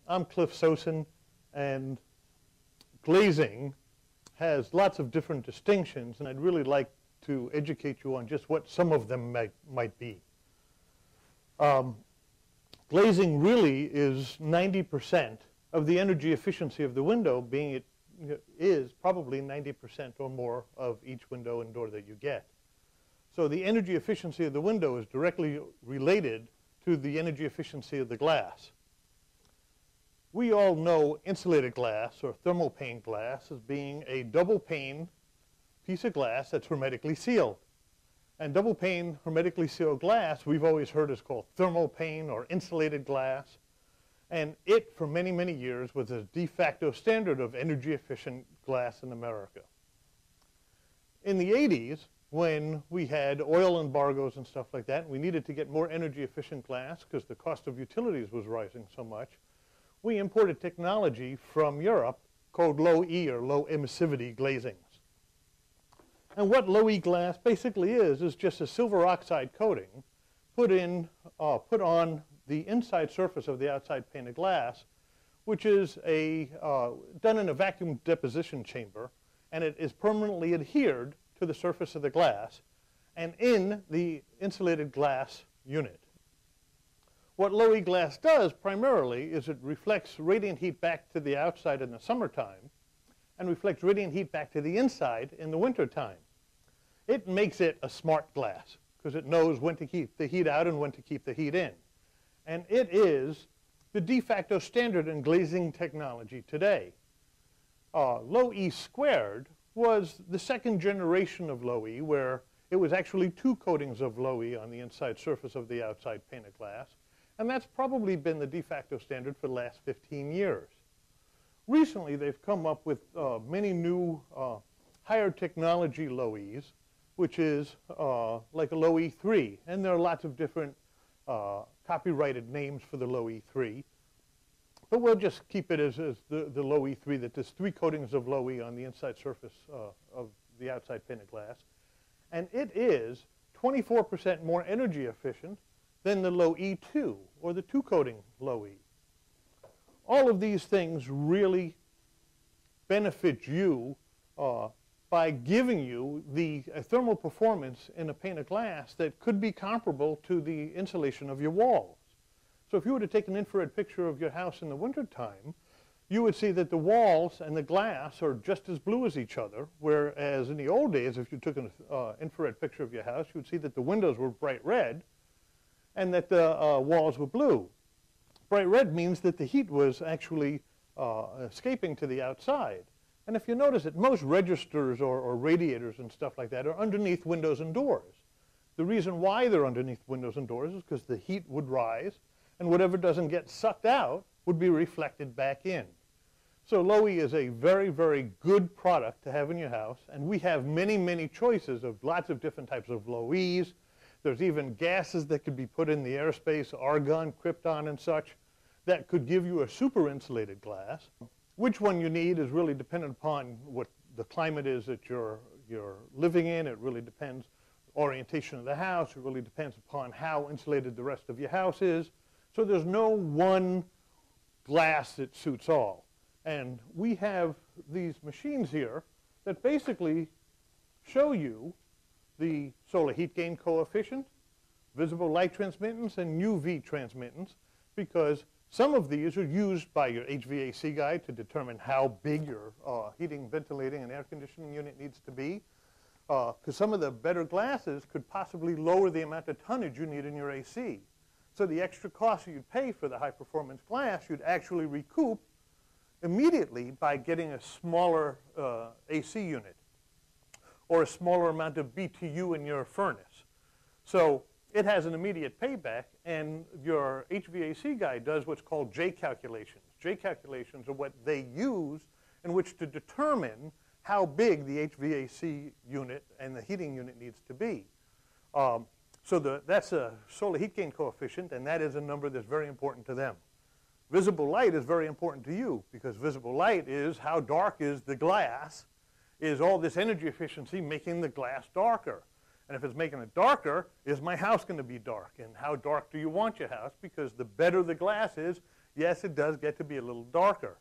I'm Cliff Sosin, and glazing has lots of different distinctions, and I'd really like to educate you on just what some of them might be. Glazing really is 90% of the energy efficiency of the window, being it is probably 90% or more of each window and door that you get. So the energy efficiency of the window is directly related to the energy efficiency of the glass. We all know insulated glass or thermal pane glass as being a double pane piece of glass that's hermetically sealed. And double pane hermetically sealed glass we've always heard is called thermal pane or insulated glass. And it, for many, many years, was a de facto standard of energy efficient glass in America. In the 80s, when we had oil embargoes and stuff like that, and we needed to get more energy efficient glass because the cost of utilities was rising so much, we imported technology from Europe called low-E or low emissivity glazings. And what low-E glass basically is just a silver oxide coating put on the inside surface of the outside pane of glass, which is done in a vacuum deposition chamber, and it is permanently adhered to the surface of the glass and in the insulated glass unit. What low-E glass does primarily is it reflects radiant heat back to the outside in the summertime and reflects radiant heat back to the inside in the wintertime. It makes it a smart glass because it knows when to keep the heat out and when to keep the heat in. And it is the de facto standard in glazing technology today. Low-E squared was the second generation of low-E, where it was actually two coatings of low-E on the inside surface of the outside pane of glass. And that's probably been the de facto standard for the last 15 years. Recently, they've come up with many new higher technology low-E's, which is like a low-E 3. And there are lots of different copyrighted names for the low-E 3. But we'll just keep it as the low-E 3, that there's three coatings of low-E on the inside surface of the outside pane of glass. And it is 24% more energy efficient than the low-E 2, or the two-coating low-E. All of these things really benefit you by giving you the thermal performance in a pane of glass that could be comparable to the insulation of your walls. So if you were to take an infrared picture of your house in the wintertime, you would see that the walls and the glass are just as blue as each other, whereas in the old days, if you took an infrared picture of your house, you would see that the windows were bright red and that the walls were blue. Bright red means that the heat was actually escaping to the outside. And if you notice that most registers or radiators and stuff like that are underneath windows and doors. The reason why they're underneath windows and doors is because the heat would rise, and whatever doesn't get sucked out would be reflected back in. So low-E is a very, very good product to have in your house, and we have many, many choices of lots of different types of low-E's. There's even gases that could be put in the airspace, argon, krypton, and such, that could give you a super insulated glass. Which one you need is really dependent upon what the climate is that you're living in. It really depends orientation of the house. It really depends upon how insulated the rest of your house is. So there's no one glass that suits all. And we have these machines here that basically show you the solar heat gain coefficient, visible light transmittance, and UV transmittance, because some of these are used by your HVAC guy to determine how big your heating, ventilating, and air conditioning unit needs to be. Because some of the better glasses could possibly lower the amount of tonnage you need in your AC. So the extra cost you'd pay for the high-performance glass, you'd actually recoup immediately by getting a smaller AC unit or a smaller amount of BTU in your furnace. So it has an immediate payback, and your HVAC guy does what's called J calculations. J calculations are what they use in which to determine how big the HVAC unit and the heating unit needs to be. So that's a solar heat gain coefficient, and that is a number that's very important to them. Visible light is very important to you, because visible light is how dark is the glass, is all this energy efficiency making the glass darker. And if it's making it darker, is my house going to be dark? And how dark do you want your house? Because the better the glass is, yes, it does get to be a little darker.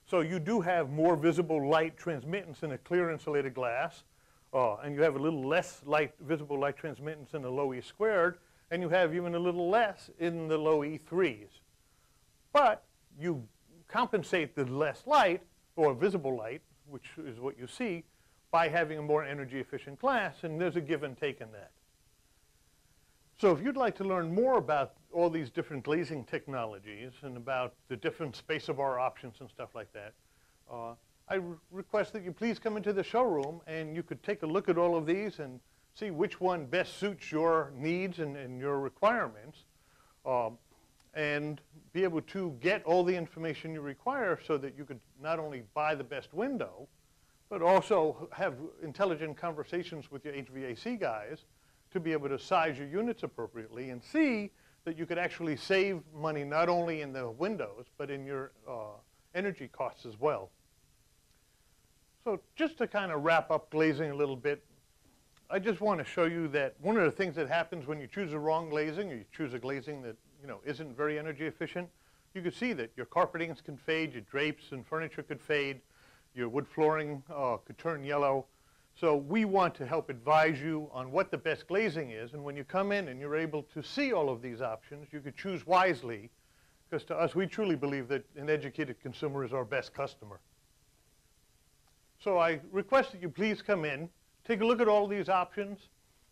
So you do have more visible light transmittance in a clear insulated glass, and you have a little less visible light transmittance in the low E squared, and you have even a little less in the low E3s. But you compensate the less light, or visible light, which is what you see, by having a more energy efficient glass, and there's a give and take in that. So if you'd like to learn more about all these different glazing technologies and about the different space of our options and stuff like that, I request that you please come into the showroom and you could take a look at all of these and see which one best suits your needs and your requirements, and be able to get all the information you require so that you could not only buy the best window, but also have intelligent conversations with your HVAC guys to be able to size your units appropriately and see that you could actually save money not only in the windows, but in your energy costs as well. So just to kind of wrap up glazing a little bit, I just want to show you that one of the things that happens when you choose the wrong glazing, or you choose a glazing that isn't very energy efficient, you can see that your carpetings can fade, your drapes and furniture could fade, your wood flooring could turn yellow. So we want to help advise you on what the best glazing is, and when you come in and you're able to see all of these options, you could choose wisely, because to us, we truly believe that an educated consumer is our best customer. So I request that you please come in, take a look at all these options,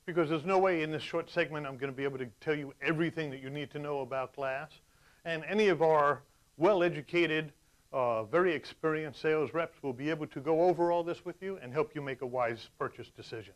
because there's no way in this short segment I'm going to be able to tell you everything that you need to know about glass. And any of our well-educated, very experienced sales reps will be able to go over all this with you and help you make a wise purchase decision.